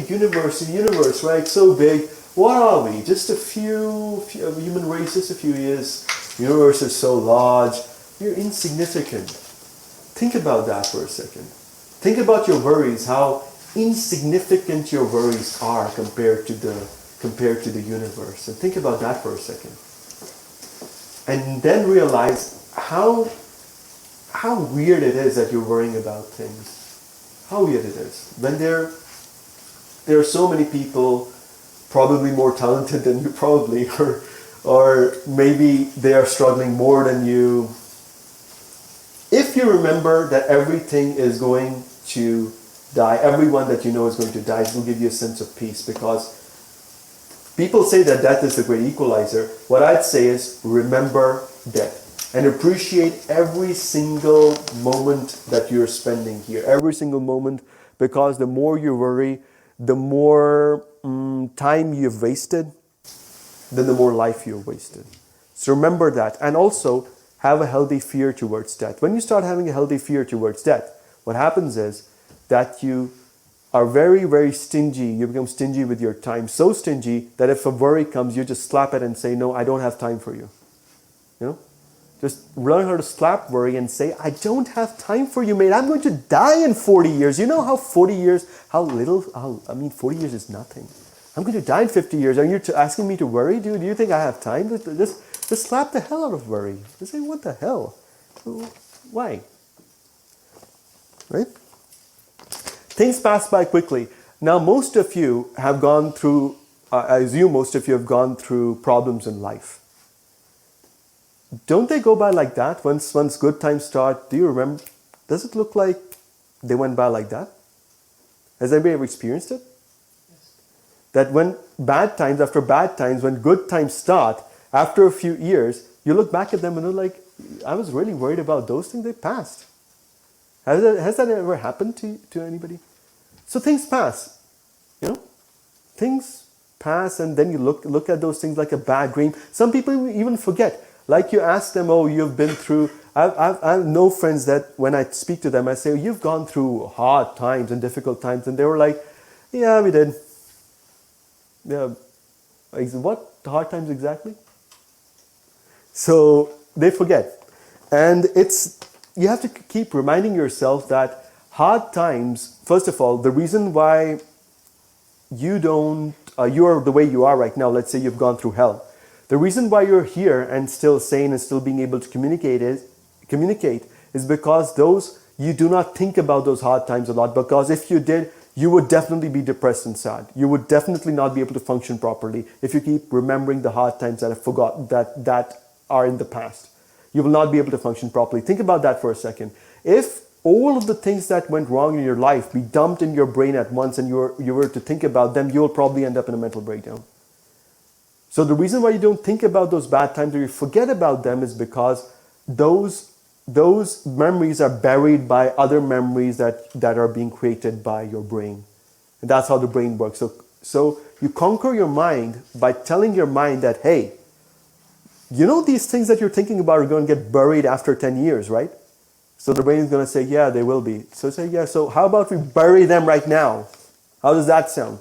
universe, right? So big. What are we? Just a few human race, just a few years. The universe is so large. You're insignificant. Think about that for a second. Think about your worries, how insignificant your worries are compared to the universe. And think about that for a second. And then realize how weird it is that you're worrying about things. How weird it is. When there are so many people probably more talented than you probably, or maybe they are struggling more than you. If you remember that everything is going to die, everyone that you know is going to die, it will give you a sense of peace, because people say that death is the great equalizer. What I'd say is remember death and appreciate every single moment that you're spending here, every single moment, because the more you worry, the more time you've wasted, then the more life you've wasted. So remember that, and also have a healthy fear towards death. When you start having a healthy fear towards death, what happens is that you are very, very stingy. You become stingy with your time. So stingy that if a worry comes, you just slap it and say, no, I don't have time for you. You know? Just learn how to slap worry and say, I don't have time for you, mate. I'm going to die in 40 years. You know how 40 years, 40 years is nothing. I'm going to die in 50 years. Are you asking me to worry? Do you think I have time? Just slap the hell out of worry. Just say, what the hell? Why? Right? Things pass by quickly. Now, most of you have gone through, I assume most of you have gone through problems in life. Don't they go by like that? Once good times start, do you remember? Does it look like they went by like that? Has anybody ever experienced it? Yes. That when bad times, after bad times, when good times start, after a few years, you look back at them and you're like, I was really worried about those things, they passed. Has that ever happened to anybody? So things pass, you know? Things pass, and then you look at those things like a bad dream. Some people even forget. Like you ask them, oh, you've been through, I know friends that when I speak to them, I say, oh, you've gone through hard times and difficult times. And they were like, yeah, we did. Yeah. What hard times exactly? So they forget. And you have to keep reminding yourself that hard times, first of all, the reason why you're the way you are right now, let's say you've gone through hell. The reason why you're here and still sane and still being able to communicate is because you do not think about those hard times a lot, because if you did, you would definitely be depressed and sad. You would definitely not be able to function properly if you keep remembering the hard times that are in the past. You will not be able to function properly. Think about that for a second. If all of the things that went wrong in your life be dumped in your brain at once and you were to think about them, you'll probably end up in a mental breakdown. So the reason why you don't think about those bad times or you forget about them is because those memories are buried by other memories that are being created by your brain. And that's how the brain works. So you conquer your mind by telling your mind that, hey, you know these things that you're thinking about are going to get buried after 10 years, right? So the brain is going to say, yeah, they will be. So say, yeah, so how about we bury them right now? How does that sound?